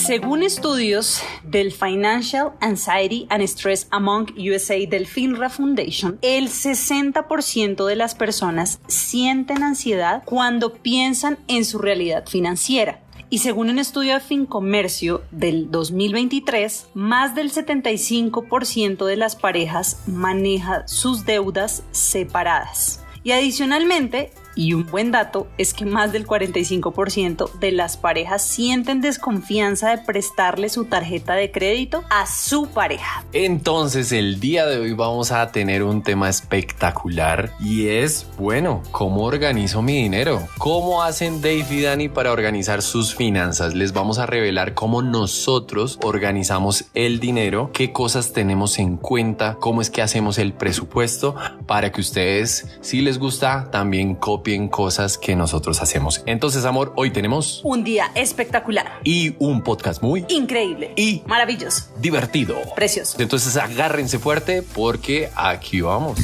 Según estudios del Financial Anxiety and Stress Among USA del FINRA Foundation, el 60% de las personas sienten ansiedad cuando piensan en su realidad financiera. Y según un estudio de Fincomercio del 2023, más del 75% de las parejas maneja sus deudas separadas. Y adicionalmente, y un buen dato es que más del 45% de las parejas sienten desconfianza de prestarle su tarjeta de crédito a su pareja. Entonces el día de hoy vamos a tener un tema espectacular y es, bueno, ¿cómo organizo mi dinero? ¿Cómo hacen Dave y Dani para organizar sus finanzas? Les vamos a revelar cómo nosotros organizamos el dinero, qué cosas tenemos en cuenta, cómo es que hacemos el presupuesto para que ustedes, si les gusta, también copien cosas que nosotros hacemos. Entonces, amor, hoy tenemos un día espectacular y un podcast muy increíble y maravilloso, divertido, precioso. Entonces agárrense fuerte porque aquí vamos.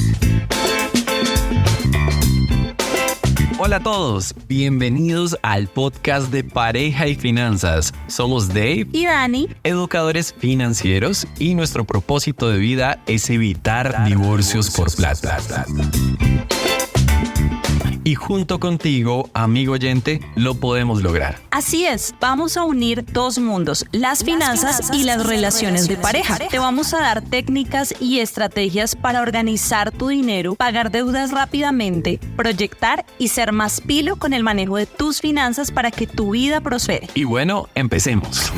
Hola a todos, bienvenidos al podcast de Pareja y Finanzas. Somos Dave y Dani, educadores financieros, y nuestro propósito de vida es evitar divorcios por plata. Y junto contigo, amigo oyente, lo podemos lograr. Así es, vamos a unir dos mundos, las finanzas y las relaciones de pareja. Te vamos a dar técnicas y estrategias para organizar tu dinero, pagar deudas rápidamente, proyectar y ser más pilo con el manejo de tus finanzas para que tu vida prospere. Y bueno, empecemos.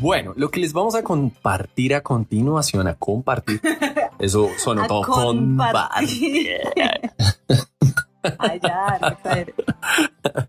Bueno, lo que les vamos a compartir a continuación, eso sonó todo compartir.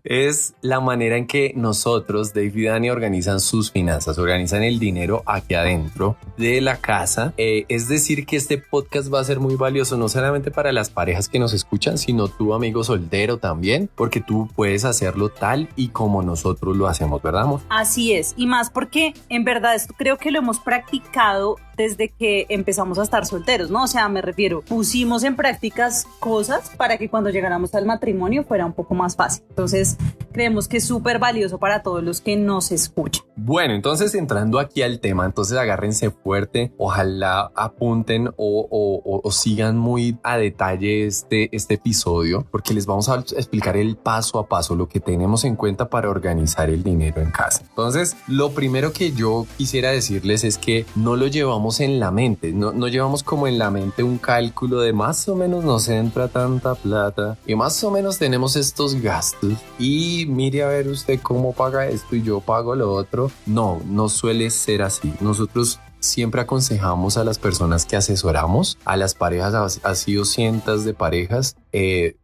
Es la manera en que nosotros, Dave y Dani, organizan sus finanzas, organizan el dinero aquí adentro de la casa. Es decir, que este podcast va a ser muy valioso, no solamente para las parejas que nos escuchan, sino tú, amigo soltero, también, porque tú puedes hacerlo tal y como nosotros lo hacemos, ¿verdad, amor? Así es, y más porque en verdad esto creo que lo hemos practicado desde que empezamos a estar solteros, ¿no? O sea, me refiero, pusimos en prácticas cosas para que cuando llegáramos al matrimonio fuera un poco más fácil. Entonces, creemos que es súper valioso para todos los que nos escuchan. Bueno, entonces entrando aquí al tema, entonces agárrense fuerte, ojalá apunten o sigan muy a detalle este episodio, porque les vamos a explicar el paso a paso, lo que tenemos en cuenta para organizar el dinero en casa. Entonces, lo primero que yo quisiera decirles es que no lo llevamos en la mente, no llevamos como en la mente un cálculo de más o menos nos entra tanta plata y más o menos tenemos estos gastos y mire a ver usted cómo paga esto y yo pago lo otro. No suele ser así. Nosotros siempre aconsejamos a las personas que asesoramos, a las parejas, ha sido cientos de parejas,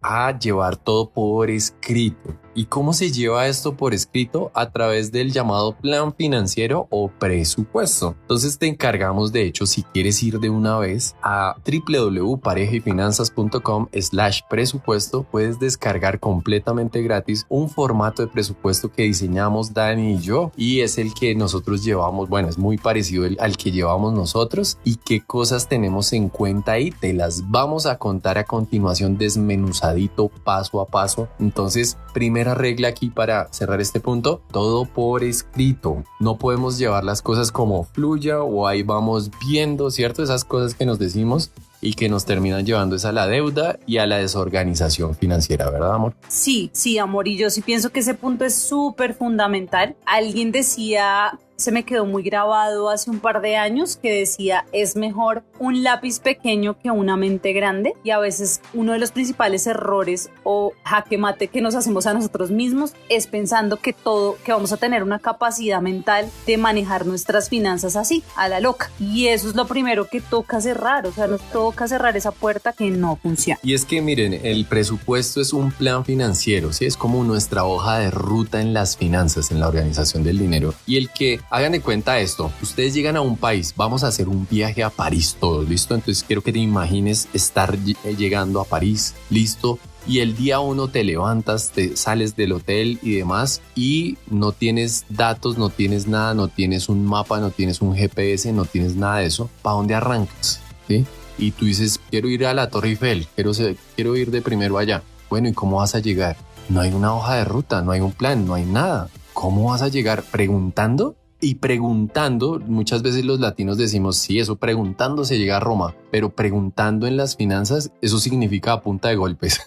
a llevar todo por escrito. ¿Y cómo se lleva esto por escrito? A través del llamado plan financiero o presupuesto. Entonces te encargamos, de hecho, si quieres ir de una vez a www.parejayfinanzas.com/presupuesto, puedes descargar completamente gratis un formato de presupuesto que diseñamos Dani y yo, y es el que nosotros llevamos. Bueno, es muy parecido al que llevamos nosotros, y qué cosas tenemos en cuenta ahí te las vamos a contar a continuación desmenuzadito, paso a paso. Entonces, primera regla aquí para cerrar este punto: todo por escrito. No podemos llevar las cosas como fluya o ahí vamos viendo, ¿cierto? Esas cosas que nos decimos y que nos terminan llevando es a la deuda y a la desorganización financiera, ¿verdad, amor? Sí, amor, y yo sí pienso que ese punto es súper fundamental. Alguien decía, se me quedó muy grabado hace un par de años, que decía, es mejor un lápiz pequeño que una mente grande. Y a veces uno de los principales errores o jaque mate que nos hacemos a nosotros mismos es pensando que vamos a tener una capacidad mental de manejar nuestras finanzas así, a la loca. Y eso es lo primero que toca cerrar, o sea, nos toca cerrar esa puerta que no funciona. Y es que miren, el presupuesto es un plan financiero, ¿sí? Es como nuestra hoja de ruta en las finanzas, en la organización del dinero. Y el que hagan de cuenta esto, ustedes llegan a un país, vamos a hacer un viaje a París todos, ¿listo? Entonces quiero que te imagines estar llegando a París, ¿listo? Y el día 1 te levantas, te sales del hotel y demás y no tienes datos, no tienes nada, no tienes un mapa, no tienes un GPS, no tienes nada de eso. ¿Para dónde arrancas? ¿Sí? Y tú dices, quiero ir a la Torre Eiffel, quiero ir de primero allá. Bueno, ¿y cómo vas a llegar? No hay una hoja de ruta, no hay un plan, no hay nada. ¿Cómo vas a llegar? ¿Preguntando? Y preguntando, muchas veces los latinos decimos, sí, eso preguntando se llega a Roma, pero preguntando en las finanzas, eso significa a punta de golpes.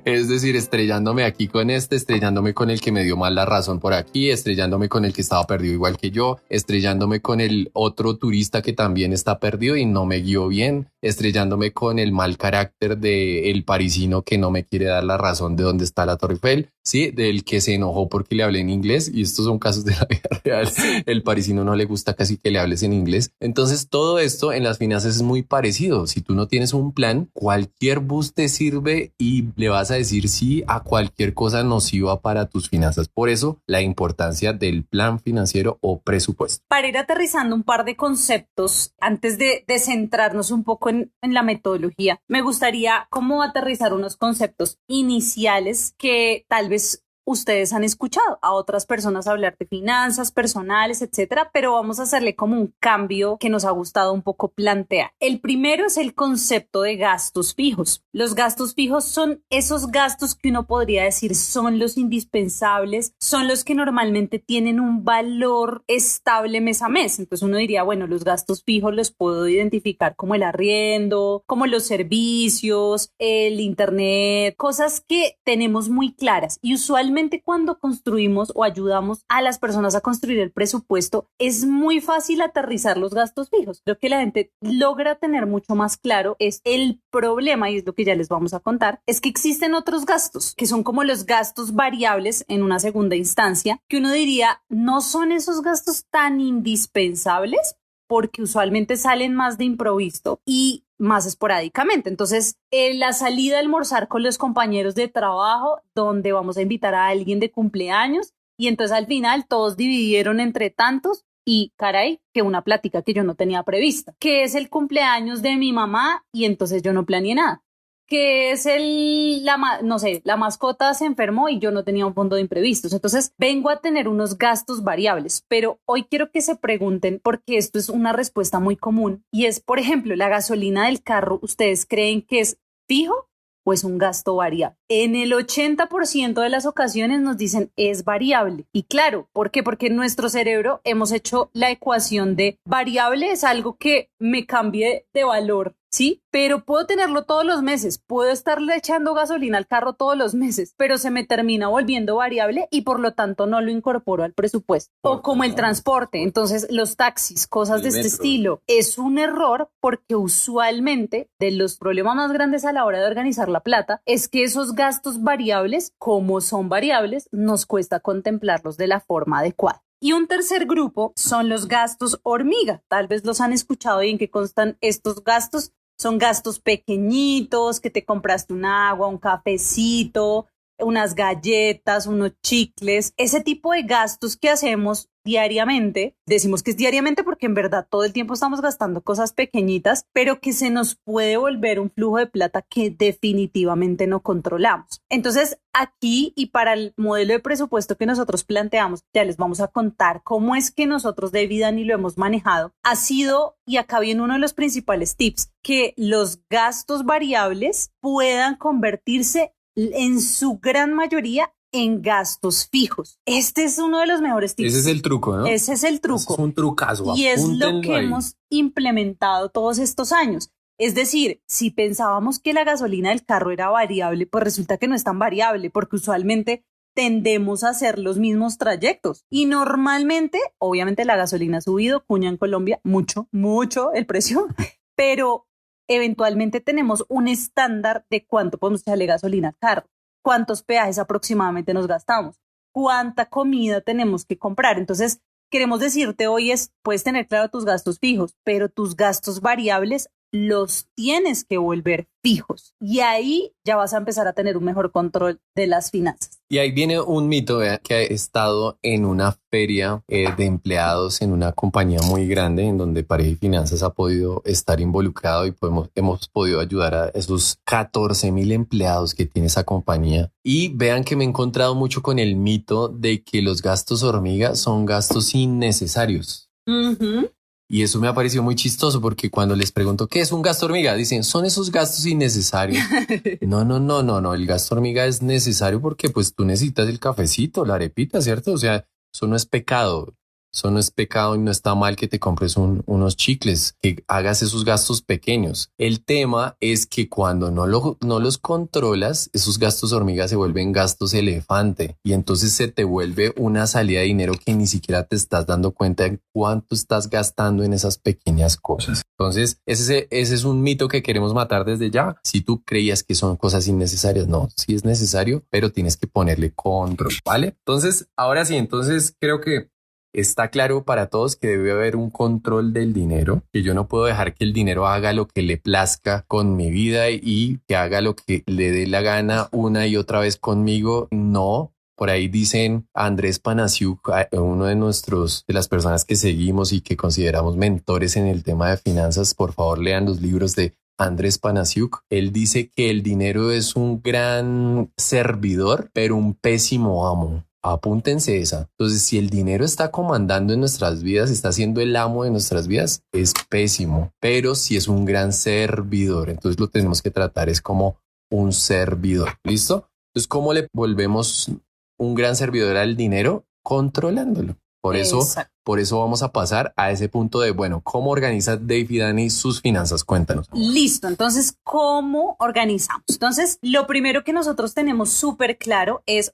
Es decir, estrellándome aquí con estrellándome con el que me dio mal la razón por aquí, estrellándome con el que estaba perdido igual que yo, estrellándome con el otro turista que también está perdido y no me guió bien, estrellándome con el mal carácter del parisino que no me quiere dar la razón de dónde está la Torre Eiffel, sí, del que se enojó porque le hablé en inglés, y estos son casos de la vida real. El parisino no le gusta casi que le hables en inglés. Entonces todo esto en las finanzas es muy parecido. Si tú no tienes un plan, cualquier bus te sirve y le vas a decir sí a cualquier cosa nociva para tus finanzas. Por eso la importancia del plan financiero o presupuesto. Para ir aterrizando un par de conceptos, antes de centrarnos un poco en la metodología, me gustaría como aterrizar unos conceptos iniciales que tal vez ustedes han escuchado a otras personas hablar de finanzas personales, etcétera, pero vamos a hacerle como un cambio que nos ha gustado un poco plantear. El primero es el concepto de gastos fijos. Los gastos fijos son esos gastos que uno podría decir son los indispensables, son los que normalmente tienen un valor estable mes a mes. Entonces uno diría, bueno, los gastos fijos los puedo identificar como el arriendo, como los servicios, el internet, cosas que tenemos muy claras, y usualmente cuando construimos o ayudamos a las personas a construir el presupuesto, es muy fácil aterrizar los gastos fijos. Lo que la gente logra tener mucho más claro es el problema, y es lo que ya les vamos a contar, es que existen otros gastos que son como los gastos variables en una segunda instancia, que uno diría no son esos gastos tan indispensables porque usualmente salen más de improviso y más esporádicamente. Entonces, la salida a almorzar con los compañeros de trabajo, donde vamos a invitar a alguien de cumpleaños, y entonces al final todos dividieron entre tantos y caray, que una plática que yo no tenía prevista, que es el cumpleaños de mi mamá y entonces yo no planeé nada. Que es la mascota se enfermó y yo no tenía un fondo de imprevistos. Entonces vengo a tener unos gastos variables, pero hoy quiero que se pregunten, porque esto es una respuesta muy común, y es, por ejemplo, la gasolina del carro. ¿Ustedes creen que es fijo o es un gasto variable? En el 80% de las ocasiones nos dicen es variable. Y claro, ¿por qué? Porque en nuestro cerebro hemos hecho la ecuación de variable es algo que me cambie de valor, ¿sí? Pero puedo tenerlo todos los meses, puedo estarle echando gasolina al carro todos los meses, pero se me termina volviendo variable y por lo tanto no lo incorporo al presupuesto. O como el transporte, entonces los taxis, cosas de este estilo. Es un error porque usualmente de los problemas más grandes a la hora de organizar la plata es que esos gastos variables, como son variables, nos cuesta contemplarlos de la forma adecuada. Y un tercer grupo son los gastos hormiga. Tal vez los han escuchado. ¿Y en qué constan estos gastos? Son gastos pequeñitos, que te compraste un agua, un cafecito, unas galletas, unos chicles, ese tipo de gastos que hacemos diariamente. Decimos que es diariamente porque en verdad todo el tiempo estamos gastando cosas pequeñitas, pero que se nos puede volver un flujo de plata que definitivamente no controlamos. Entonces, aquí y para el modelo de presupuesto que nosotros planteamos, ya les vamos a contar cómo es que nosotros de Vidani lo hemos manejado. Ha sido, y acá viene uno de los principales tips, que los gastos variables puedan convertirse en su gran mayoría en gastos fijos. Este es uno de los mejores tips. Ese es el truco, ¿no? Ese es el truco. Ese es un trucazo. Y es lo que ahí. hemos implementado todos estos años. Es decir, si pensábamos que la gasolina del carro era variable, pues resulta que no es tan variable, porque usualmente tendemos a hacer los mismos trayectos. Y normalmente, obviamente la gasolina ha subido, cuña en Colombia, mucho el precio, pero eventualmente tenemos un estándar de cuánto podemos echarle gasolina al carro, cuántos peajes aproximadamente nos gastamos, cuánta comida tenemos que comprar. Entonces, queremos decirte hoy puedes tener claro tus gastos fijos, pero tus gastos variables los tienes que volver fijos. Y ahí ya vas a empezar a tener un mejor control de las finanzas. Y ahí viene un mito, vean, que he estado en una feria de empleados en una compañía muy grande en donde Pareja y Finanzas ha podido estar involucrado y hemos podido ayudar a esos 14,000 empleados que tiene esa compañía. Y vean que me he encontrado mucho con el mito de que los gastos hormiga son gastos innecesarios. Uh-huh. Y eso me ha parecido muy chistoso porque cuando les pregunto qué es un gasto hormiga, dicen, son esos gastos innecesarios. No. El gasto hormiga es necesario porque pues tú necesitas el cafecito, la arepita, ¿cierto? O sea, eso no es pecado. Eso no es pecado y no está mal que te compres unos chicles, que hagas esos gastos pequeños. El tema es que cuando no los controlas, esos gastos hormiga se vuelven gastos elefante y entonces se te vuelve una salida de dinero que ni siquiera te estás dando cuenta de cuánto estás gastando en esas pequeñas cosas. Entonces, ese es un mito que queremos matar desde ya. Si tú creías que son cosas innecesarias, no, sí es necesario, pero tienes que ponerle control, ¿vale? Entonces, ahora sí, creo que está claro para todos que debe haber un control del dinero, que yo no puedo dejar que el dinero haga lo que le plazca con mi vida y que haga lo que le dé la gana una y otra vez conmigo. No. Por ahí dicen Andrés Panasiuk, uno de las personas que seguimos y que consideramos mentores en el tema de finanzas. Por favor, lean los libros de Andrés Panasiuk. Él dice que el dinero es un gran servidor, pero un pésimo amo. Apúntense esa. Entonces, si el dinero está comandando en nuestras vidas, está siendo el amo de nuestras vidas, es pésimo. Pero si es un gran servidor, entonces lo tenemos que tratar es como un servidor. ¿Listo? Entonces, ¿cómo le volvemos un gran servidor al dinero? Controlándolo. Por eso vamos a pasar a ese punto de, bueno, ¿cómo organiza Dave y Dani sus finanzas? Cuéntanos. Listo, entonces, ¿cómo organizamos? Entonces, lo primero que nosotros tenemos súper claro es,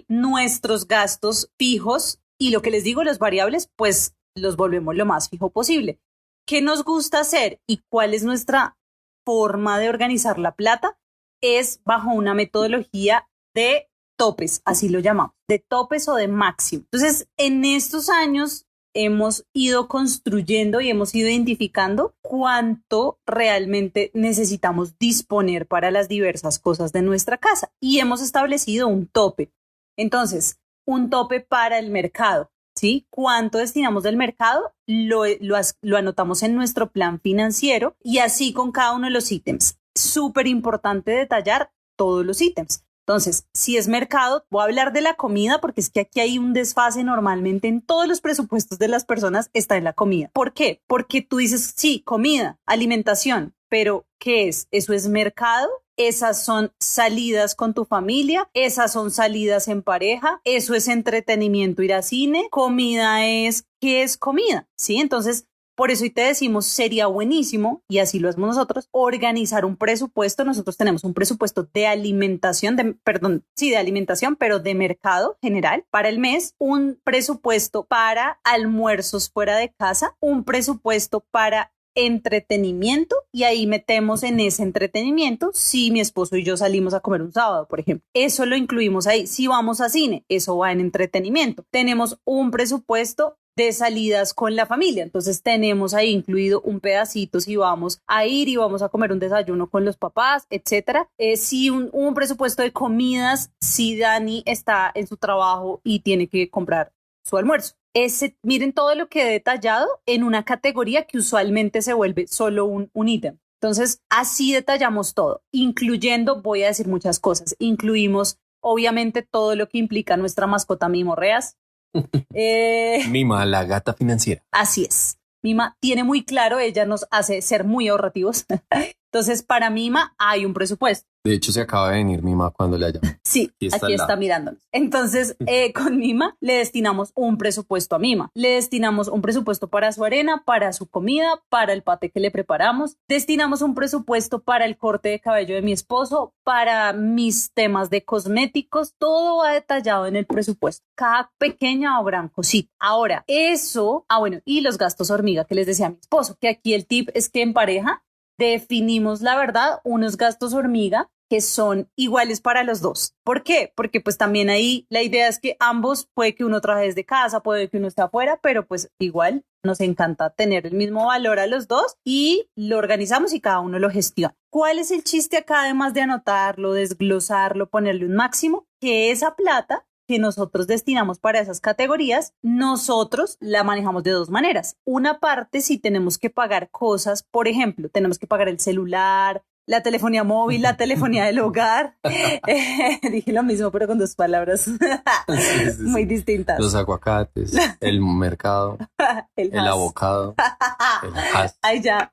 nuestros gastos fijos y lo que les digo, los variables, pues los volvemos lo más fijo posible. ¿Qué nos gusta hacer y cuál es nuestra forma de organizar la plata? Es bajo una metodología de topes, así lo llamamos, de topes o de máximo. Entonces, en estos años hemos ido construyendo y hemos ido identificando cuánto realmente necesitamos disponer para las diversas cosas de nuestra casa y hemos establecido un tope. Entonces, un tope para el mercado, ¿sí? ¿Cuánto destinamos del mercado? Lo anotamos en nuestro plan financiero y así con cada uno de los ítems. Súper importante detallar todos los ítems. Entonces, si es mercado, voy a hablar de la comida porque es que aquí hay un desfase normalmente en todos los presupuestos de las personas está en la comida. ¿Por qué? Porque tú dices, sí, comida, alimentación, pero ¿qué es? ¿Eso es mercado? Esas son salidas con tu familia, esas son salidas en pareja, eso es entretenimiento, ir a cine, comida es, ¿qué es comida? ¿Sí? Entonces, por eso y te decimos, sería buenísimo, y así lo hacemos nosotros, organizar un presupuesto. Nosotros tenemos un presupuesto de alimentación, de alimentación, pero de mercado general para el mes, un presupuesto para almuerzos fuera de casa, un presupuesto para entretenimiento y ahí metemos en ese entretenimiento si mi esposo y yo salimos a comer un sábado, por ejemplo. Eso lo incluimos ahí. Si vamos a cine, eso va en entretenimiento. Tenemos un presupuesto de salidas con la familia. Entonces tenemos ahí incluido un pedacito si vamos a ir y vamos a comer un desayuno con los papás, etcétera. Si un presupuesto de comidas, si Dani está en su trabajo y tiene que comprar su almuerzo. Miren todo lo que he detallado en una categoría que usualmente se vuelve solo un ítem. Entonces, así detallamos todo, incluyendo, voy a decir muchas cosas, incluimos obviamente todo lo que implica nuestra mascota Mimo Reas. Mima, la gata financiera. Así es. Mima tiene muy claro, ella nos hace ser muy ahorrativos. Entonces, para Mima hay un presupuesto. De hecho, se acaba de venir Mima cuando la llamo. Sí, aquí está mirándonos. Entonces, con Mima le destinamos un presupuesto a Mima. Le destinamos un presupuesto para su arena, para su comida, para el paté que le preparamos. Destinamos un presupuesto para el corte de cabello de mi esposo, para mis temas de cosméticos. Todo va detallado en el presupuesto. Cada pequeña o gran cosita. Ahora, eso... y los gastos hormiga que les decía a mi esposo, que aquí el tip es que en pareja definimos, la verdad, unos gastos hormiga que son iguales para los dos. ¿Por qué? Porque pues también ahí la idea es que ambos, puede que uno trabaje desde casa, puede que uno esté afuera, pero pues igual nos encanta tener el mismo valor a los dos y lo organizamos y cada uno lo gestiona. ¿Cuál es el chiste acá además de anotarlo, desglosarlo, ponerle un máximo? Que esa plata que nosotros destinamos para esas categorías, nosotros la manejamos de dos maneras. Una parte, si tenemos que pagar cosas, por ejemplo, tenemos que pagar el celular, la telefonía móvil, la telefonía del hogar. Dije lo mismo, pero con dos palabras muy distintas. Los aguacates, el mercado, el avocado, el has. Ay, ya.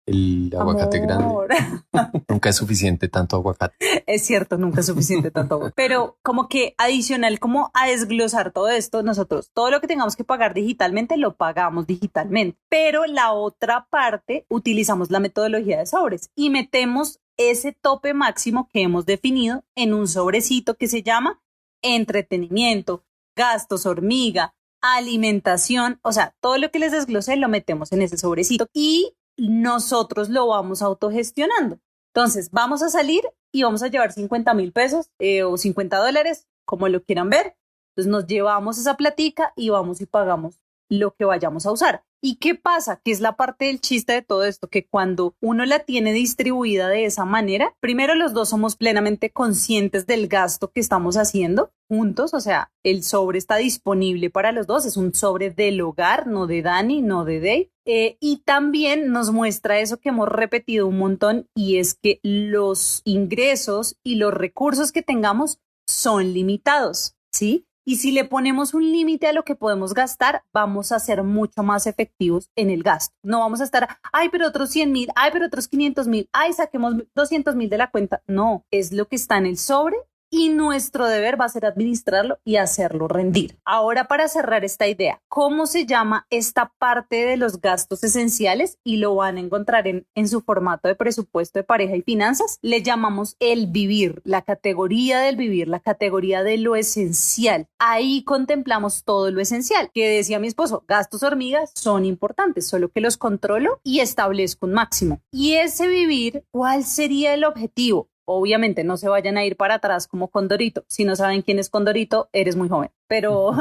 El aguacate Amor. grande. Nunca es suficiente tanto aguacate. Es cierto, nunca es suficiente tanto aguacate. Pero como que adicional, como a desglosar todo esto, nosotros todo lo que tengamos que pagar digitalmente lo pagamos digitalmente. Pero la otra parte utilizamos la metodología de sobres y metemos ese tope máximo que hemos definido en un sobrecito que se llama entretenimiento, gastos hormiga, alimentación. O sea, todo lo que les desglosé lo metemos en ese sobrecito y nosotros lo vamos autogestionando. Entonces, vamos a salir y vamos a llevar 50,000 pesos o $50, como lo quieran ver. Entonces, nos llevamos esa platica y vamos y pagamos lo que vayamos a usar. ¿Y qué pasa? Que es la parte del chiste de todo esto, que cuando uno la tiene distribuida de esa manera, primero los dos somos plenamente conscientes del gasto que estamos haciendo juntos, o sea, el sobre está disponible para los dos, es un sobre del hogar, no de Dani, no de Dave, y también nos muestra eso que hemos repetido un montón, y es que los ingresos y los recursos que tengamos son limitados, ¿sí? Y si le ponemos un límite a lo que podemos gastar, vamos a ser mucho más efectivos en el gasto. No vamos a estar, ay, pero otros 100,000, ay, pero otros 500,000, ay, saquemos 200,000 de la cuenta. No, es lo que está en el sobre y nuestro deber va a ser administrarlo y hacerlo rendir. Ahora, para cerrar esta idea, ¿cómo se llama esta parte de los gastos esenciales? Y lo van a encontrar en su formato de presupuesto de pareja y finanzas. Le llamamos el vivir, la categoría del vivir, la categoría de lo esencial. Ahí contemplamos todo lo esencial. Que decía mi esposo, gastos hormigas son importantes, solo que los controlo y establezco un máximo. Y ese vivir, ¿cuál sería el objetivo? Obviamente no se vayan a ir para atrás como Condorito. Si no saben quién es Condorito, eres muy joven. Pero,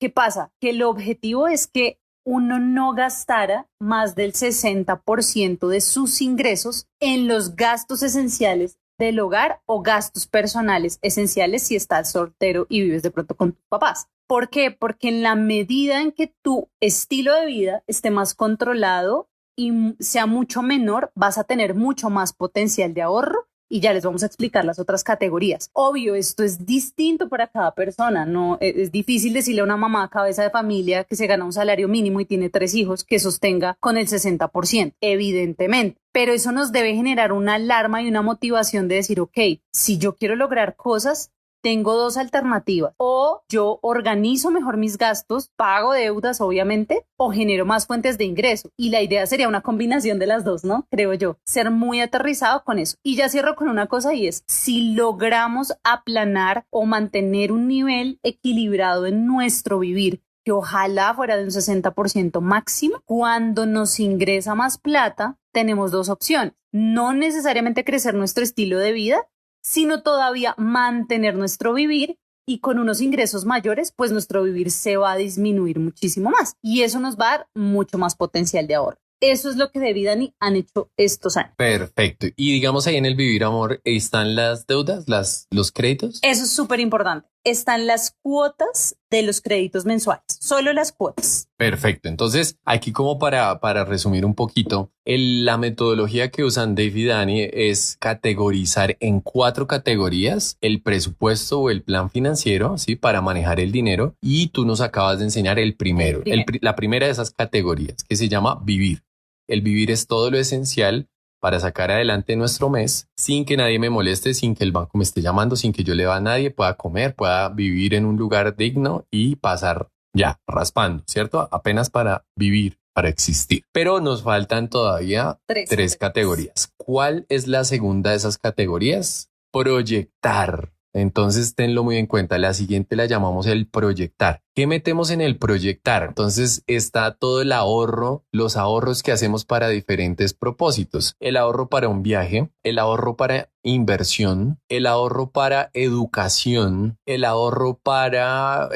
¿qué pasa? Que el objetivo es que uno no gastara más del 60% de sus ingresos en los gastos esenciales del hogar o gastos personales esenciales si estás soltero y vives de pronto con tus papás. ¿Por qué? Porque en la medida en que tu estilo de vida esté más controlado y sea mucho menor, vas a tener mucho más potencial de ahorro y ya les vamos a explicar las otras categorías. Obvio, esto es distinto para cada persona, no es difícil decirle a una mamá cabeza de familia que se gana un salario mínimo y tiene 3 hijos que sostenga con el 60%, evidentemente. Pero eso nos debe generar una alarma y una motivación de decir, ok, si yo quiero lograr cosas, tengo 2 alternativas. O yo organizo mejor mis gastos, pago deudas, obviamente, o genero más fuentes de ingreso. Y la idea sería una combinación de las dos, ¿no? Creo yo. Ser muy aterrizado con eso. Y ya cierro con una cosa y es, si logramos aplanar o mantener un nivel equilibrado en nuestro vivir, que ojalá fuera de un 60% máximo, cuando nos ingresa más plata, tenemos 2 opciones. No necesariamente crecer nuestro estilo de vida, sino todavía mantener nuestro vivir, y con unos ingresos mayores, pues nuestro vivir se va a disminuir muchísimo más y eso nos va a dar mucho más potencial de ahorro. Eso es lo que Dave y Dani han hecho estos años. Perfecto. Y digamos ahí en el vivir amor, ¿están las deudas, los créditos? Eso es súper importante. Están las cuotas de los créditos mensuales, solo las cuotas. Perfecto. Entonces, aquí como para resumir un poquito, la metodología que usan Dave y Dani es categorizar en 4 categorías el presupuesto o el plan financiero, ¿sí? Para manejar el dinero. Y tú nos acabas de enseñar el primero. La primera de esas categorías, que se llama vivir. El vivir es todo lo esencial para sacar adelante nuestro mes sin que nadie me moleste, sin que el banco me esté llamando, sin que yo le deba a nadie, pueda comer, pueda vivir en un lugar digno y pasar ya raspando, ¿cierto? Apenas para vivir, para existir. Pero nos faltan todavía 3 categorías. ¿Cuál es la segunda de esas categorías? Proyectar. Entonces tenlo muy en cuenta. La siguiente la llamamos el proyectar. ¿Qué metemos en el proyectar? Entonces está todo el ahorro, los ahorros que hacemos para diferentes propósitos. El ahorro para un viaje, el ahorro para inversión, el ahorro para educación, el ahorro para,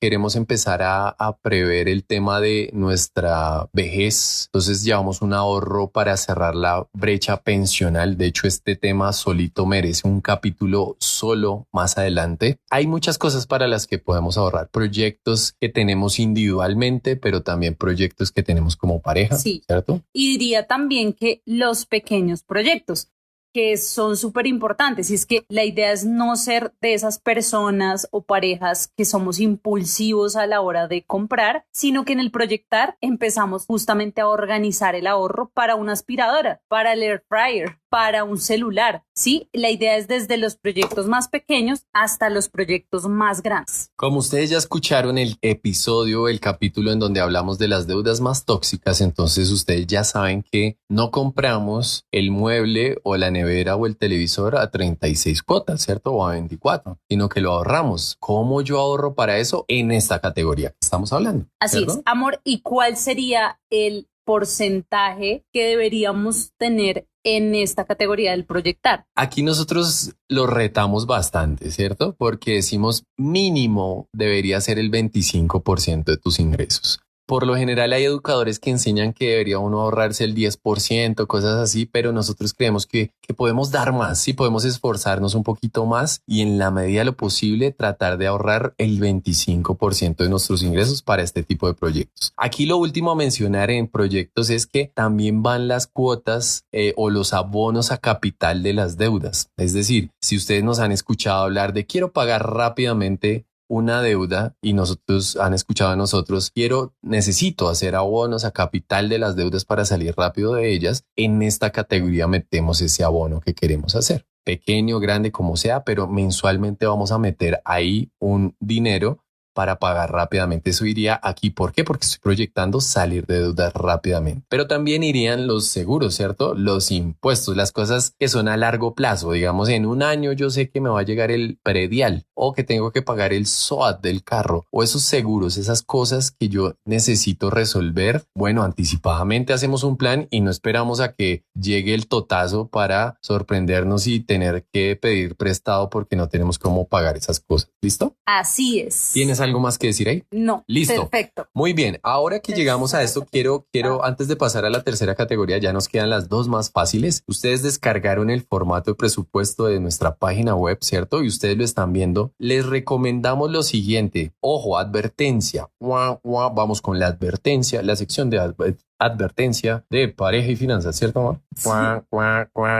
queremos empezar a prever el tema de nuestra vejez. Entonces llevamos un ahorro para cerrar la brecha pensional. De hecho, este tema solito merece un capítulo solo más adelante. Hay muchas cosas para las que podemos ahorrar? Proyectos que tenemos individualmente, pero también proyectos que tenemos como pareja, sí, ¿cierto? Y diría también que los pequeños proyectos, que son súper importantes. Y es que la idea es no ser de esas personas o parejas que somos impulsivos a la hora de comprar, sino que en el proyectar empezamos justamente a organizar el ahorro para una aspiradora, para el air fryer, para un celular, ¿sí? La idea es desde los proyectos más pequeños hasta los proyectos más grandes. Como ustedes ya escucharon el episodio, el capítulo en donde hablamos de las deudas más tóxicas, entonces ustedes ya saben que no compramos el mueble o la nevera o el televisor a 36 cuotas, ¿cierto? O a 24, sino que lo ahorramos. ¿Cómo yo ahorro para eso? En esta categoría que estamos hablando. Así ¿cierto? es, amor. ¿Y cuál sería el porcentaje que deberíamos tener en esta categoría del proyectar? Aquí nosotros lo retamos bastante, ¿cierto? Porque decimos mínimo debería ser el 25% de tus ingresos. Por lo general hay educadores que enseñan que debería uno ahorrarse el 10%, cosas así, pero nosotros creemos que podemos dar más, sí, podemos esforzarnos un poquito más y en la medida de lo posible tratar de ahorrar el 25% de nuestros ingresos para este tipo de proyectos. Aquí lo último a mencionar en proyectos es que también van las cuotas o los abonos a capital de las deudas. Es decir, si ustedes nos han escuchado hablar de quiero pagar rápidamente una deuda y nosotros han escuchado a nosotros, necesito hacer abonos a capital de las deudas para salir rápido de ellas, en esta categoría metemos ese abono que queremos hacer. Pequeño, grande, como sea, pero mensualmente vamos a meter ahí un dinero para pagar rápidamente. Eso iría aquí. ¿Por qué? Porque estoy proyectando salir de deudas rápidamente. Pero también irían los seguros, ¿cierto? Los impuestos, las cosas que son a largo plazo. Digamos, en un año yo sé que me va a llegar el predial o que tengo que pagar el SOAT del carro o esos seguros, esas cosas que yo necesito resolver. Bueno, anticipadamente hacemos un plan y no esperamos a que llegue el totazo para sorprendernos y tener que pedir prestado porque no tenemos cómo pagar esas cosas. ¿Listo? Así es. ¿Tienes algo más que decir ahí? No. Listo. Perfecto. Muy bien. Ahora que llegamos a esto, quiero, antes de pasar a la tercera categoría, ya nos quedan las dos más fáciles. Ustedes descargaron el formato de presupuesto de nuestra página web, ¿cierto? Y ustedes lo están viendo. Les recomendamos lo siguiente. Ojo, advertencia. Vamos con la advertencia, la sección de advertencia de pareja y finanzas, ¿cierto? Sí.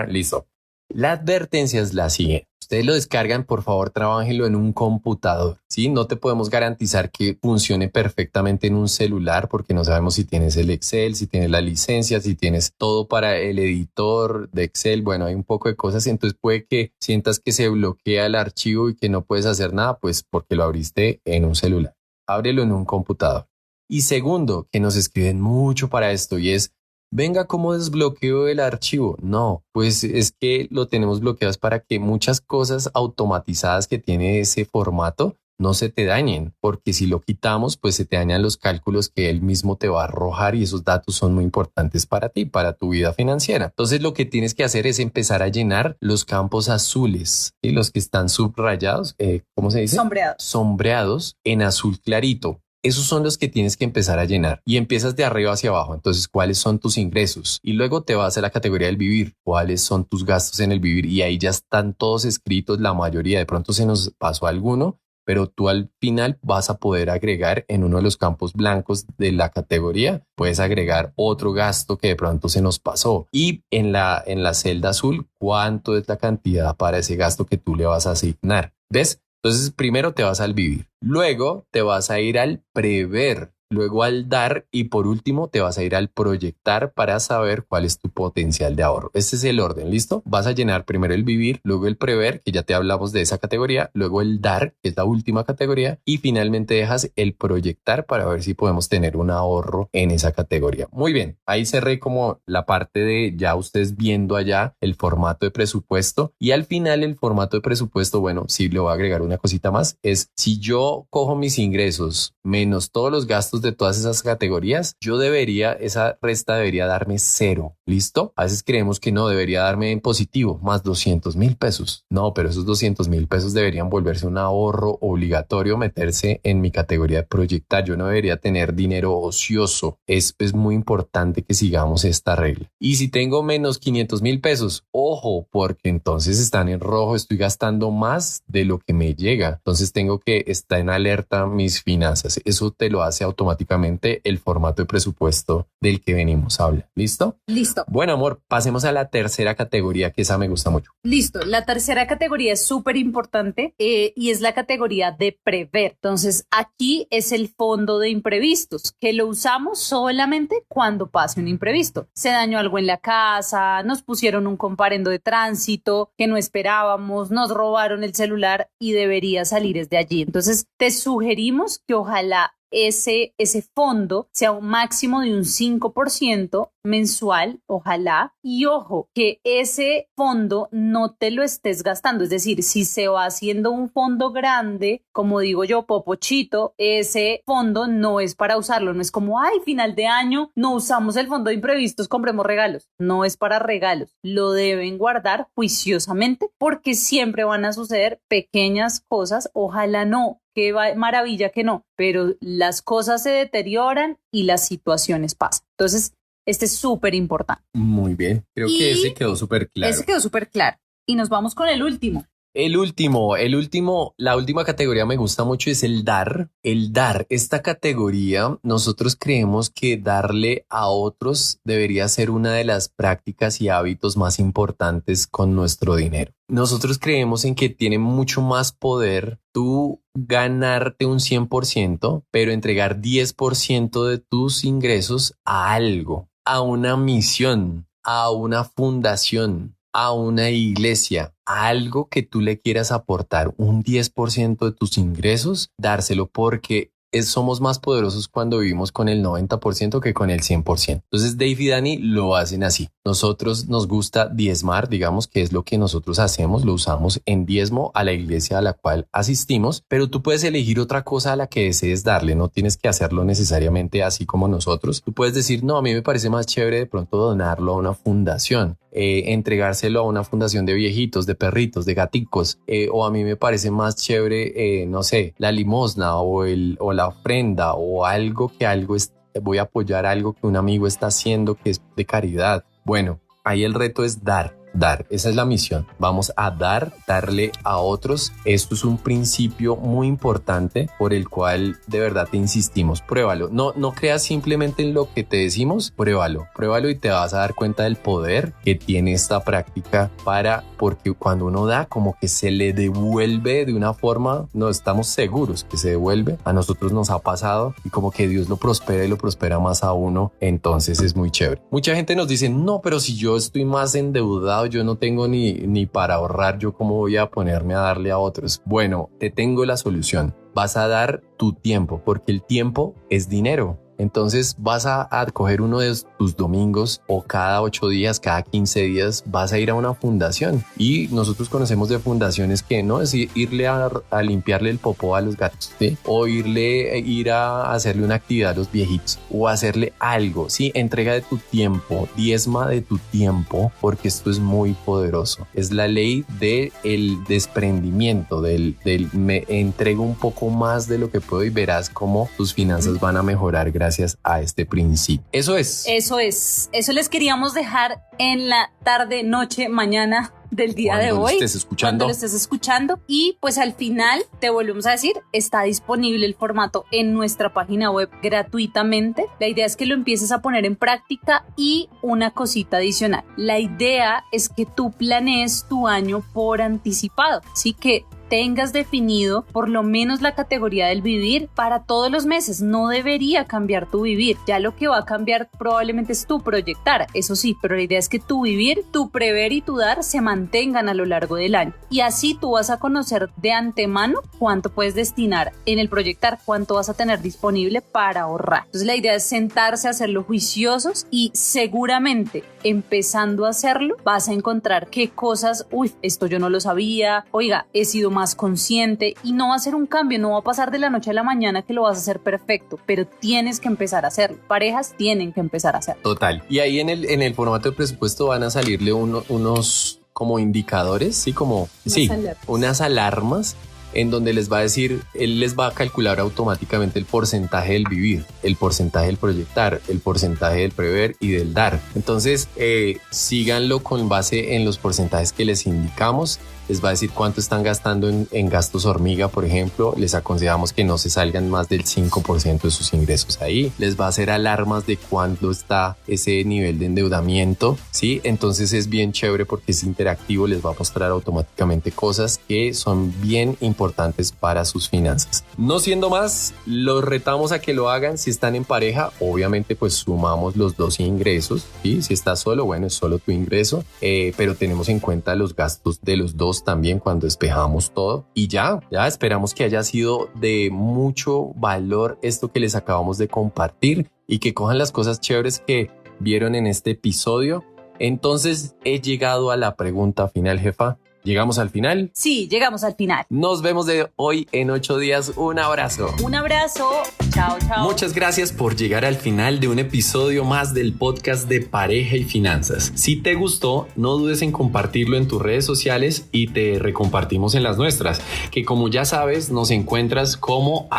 Listo. La advertencia es la siguiente. Ustedes lo descargan, por favor, trabájenlo en un computador, ¿sí? No te podemos garantizar que funcione perfectamente en un celular porque no sabemos si tienes el Excel, si tienes la licencia, si tienes todo para el editor de Excel. Bueno, hay un poco de cosas, entonces puede que sientas que se bloquea el archivo y que no puedes hacer nada, pues porque lo abriste en un celular. Ábrelo en un computador. Y segundo, que nos escriben mucho para esto y es: venga, ¿cómo desbloqueo el archivo? No, pues es que lo tenemos bloqueado para que muchas cosas automatizadas que tiene ese formato no se te dañen, porque si lo quitamos, pues se te dañan los cálculos que él mismo te va a arrojar y esos datos son muy importantes para ti, para tu vida financiera. Entonces lo que tienes que hacer es empezar a llenar los campos azules y los que están subrayados, ¿cómo se dice? Sombreados en azul clarito. Esos son los que tienes que empezar a llenar y empiezas de arriba hacia abajo. Entonces, ¿cuáles son tus ingresos? Y luego te vas a la categoría del vivir. ¿Cuáles son tus gastos en el vivir? Y ahí ya están todos escritos, la mayoría. De pronto se nos pasó alguno, pero tú al final vas a poder agregar en uno de los campos blancos de la categoría. Puedes agregar otro gasto que de pronto se nos pasó. Y en la celda azul, ¿cuánto es la cantidad para ese gasto que tú le vas a asignar? ¿Ves? Entonces, primero te vas al vivir, luego te vas a ir al prever, luego al dar y por último te vas a ir al proyectar para saber cuál es tu potencial de ahorro. Este es el orden, ¿listo? Vas a llenar primero el vivir, luego el prever, que ya te hablamos de esa categoría, luego el dar, que es la última categoría, y finalmente dejas el proyectar para ver si podemos tener un ahorro en esa categoría. Muy bien, ahí cerré como la parte de ya ustedes viendo allá el formato de presupuesto y al final el formato de presupuesto, bueno, sí le voy a agregar una cosita más, es si yo cojo mis ingresos menos todos los gastos pesos de todas esas categorías, esa resta debería darme 0. ¿Listo? A veces creemos que no, debería darme en positivo, más 200,000 pesos. No, pero esos 200,000 pesos deberían volverse un ahorro obligatorio, meterse en mi categoría de proyectar. Yo no debería tener dinero ocioso. Es muy importante que sigamos esta regla. Y si tengo menos 500,000 pesos, ojo, porque entonces están en rojo, estoy gastando más de lo que me llega. Entonces tengo que estar en alerta mis finanzas. Eso te lo hace automáticamente el formato de presupuesto del que venimos a hablar. ¿Listo? Listo. Bueno, amor, pasemos a la tercera categoría, que esa me gusta mucho. Listo. La tercera categoría es súper importante y es la categoría de prever. Entonces, aquí es el fondo de imprevistos, que lo usamos solamente cuando pase un imprevisto. Se dañó algo en la casa, nos pusieron un comparendo de tránsito que no esperábamos, nos robaron el celular y debería salir desde allí. Entonces, te sugerimos que ojalá ese fondo sea un máximo de un 5% mensual, ojalá. Y ojo, que ese fondo no te lo estés gastando. Es decir, si se va haciendo un fondo grande, como digo yo, popochito, ese fondo no es para usarlo. No es como, ay, final de año, no usamos el fondo de imprevistos, compremos regalos. No es para regalos. Lo deben guardar juiciosamente porque siempre van a suceder pequeñas cosas. Ojalá no. Qué maravilla que no, pero las cosas se deterioran y las situaciones pasan. Entonces, este es súper importante. Muy bien, creo que ese quedó súper claro. Ese quedó súper claro. Y nos vamos con el último. La última categoría me gusta mucho, es el dar. El dar, esta categoría, nosotros creemos que darle a otros debería ser una de las prácticas y hábitos más importantes con nuestro dinero. Nosotros creemos en que tiene mucho más poder tú ganarte un 100%, pero entregar 10% de tus ingresos a algo, a una misión, a una fundación, a una iglesia, a algo que tú le quieras aportar un 10% de tus ingresos, dárselo, porque somos más poderosos cuando vivimos con el 90% que con el 100%. Entonces Dave y Dani lo hacen así. Nosotros nos gusta diezmar, digamos que es lo que nosotros hacemos, lo usamos en diezmo a la iglesia a la cual asistimos, pero tú puedes elegir otra cosa a la que desees darle, no tienes que hacerlo necesariamente así como nosotros. Tú puedes decir, no, a mí me parece más chévere de pronto donarlo a una fundación. Entregárselo a una fundación de viejitos, de perritos, de gaticos, o a mí me parece más chévere, no sé, la limosna o la ofrenda o voy a apoyar algo que un amigo está haciendo que es de caridad. Bueno, ahí el reto es dar. Esa es la misión. Vamos a darle a otros. Esto es un principio muy importante por el cual de verdad te insistimos. Pruébalo. No creas simplemente en lo que te decimos. Pruébalo y te vas a dar cuenta del poder que tiene esta práctica porque cuando uno da, como que se le devuelve de una forma, no estamos seguros que se devuelve. A nosotros nos ha pasado y como que Dios lo prospera y lo prospera más a uno. Entonces es muy chévere. Mucha gente nos dice, no, pero si yo estoy más endeudado, yo no tengo ni para ahorrar, yo cómo voy a ponerme a darle a otros. Bueno, te tengo la solución. Vas a dar tu tiempo, porque el tiempo es dinero. Entonces vas a coger uno de tus domingos o cada 8 días, cada 15 días vas a ir a una fundación. Y nosotros conocemos de fundaciones que no es irle a limpiarle el popó a los gatos, ¿sí? O ir a hacerle una actividad a los viejitos o hacerle algo, ¿sí? Entrega de tu tiempo, diezma de tu tiempo, porque esto es muy poderoso. Es la ley del desprendimiento, me entrego un poco más de lo que puedo y verás cómo tus finanzas van a mejorar gracias a este principio. Eso les queríamos dejar en la tarde, noche, mañana del día de hoy, cuando lo estés escuchando. Y pues al final te volvemos a decir, está disponible el formato en nuestra página web gratuitamente. La idea es que lo empieces a poner en práctica y una cosita adicional. La idea es que tú planees tu año por anticipado, así que tengas definido por lo menos la categoría del vivir para todos los meses. No debería cambiar tu vivir. Ya lo que va a cambiar probablemente es tu proyectar, eso sí, pero la idea es que tu vivir, tu prever y tu dar se mantengan a lo largo del año. Y así tú vas a conocer de antemano cuánto puedes destinar en el proyectar, cuánto vas a tener disponible para ahorrar. Entonces la idea es sentarse a hacerlo juiciosos y seguramente empezando a hacerlo vas a encontrar qué cosas, esto yo no lo sabía, oiga, he sido más más consciente y no va a ser un cambio, no va a pasar de la noche a la mañana que lo vas a hacer perfecto, pero tienes que empezar a hacerlo. Parejas tienen que empezar a hacerlo. Total. Y ahí en el formato de presupuesto van a salirle unos como indicadores, ¿sí? Como, unas alarmas en donde les va a decir, él les va a calcular automáticamente el porcentaje del vivir, el porcentaje del proyectar, el porcentaje del prever y del dar. Entonces, síganlo con base en los porcentajes que les indicamos. Les va a decir cuánto están gastando en gastos hormiga, por ejemplo. Les aconsejamos que no se salgan más del 5% de sus ingresos ahí. Les va a hacer alarmas de cuánto está ese nivel de endeudamiento, ¿sí? Entonces es bien chévere porque es interactivo. Les va a mostrar automáticamente cosas que son bien importantes para sus finanzas. No siendo más, los retamos a que lo hagan. Si están en pareja, obviamente pues sumamos los dos ingresos, ¿sí? Si estás solo, bueno, es solo tu ingreso, pero tenemos en cuenta los gastos de los dos también cuando despejamos todo. Y ya esperamos que haya sido de mucho valor esto que les acabamos de compartir y que cojan las cosas chéveres que vieron en este episodio. Entonces he llegado a la pregunta final, jefa. ¿Llegamos al final? Sí, llegamos al final. Nos vemos de hoy en 8 días. Un abrazo. Un abrazo. Chao, chao. Muchas gracias por llegar al final de un episodio más del podcast de Pareja y Finanzas. Si te gustó, no dudes en compartirlo en tus redes sociales y te recompartimos en las nuestras, que como ya sabes, nos encuentras como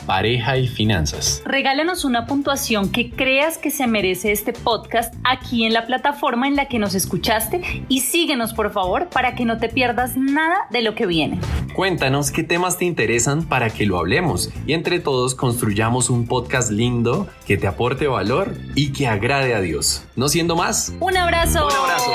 @pareja y finanzas. Regálanos una puntuación que creas que se merece este podcast aquí en la plataforma en la que nos escuchaste y síguenos por favor para que no te pierdas nada de lo que viene. Cuéntanos qué temas te interesan para que lo hablemos y entre todos construyamos un podcast lindo que te aporte valor y que agrade a Dios. No siendo más, ¡un abrazo! ¡Un abrazo!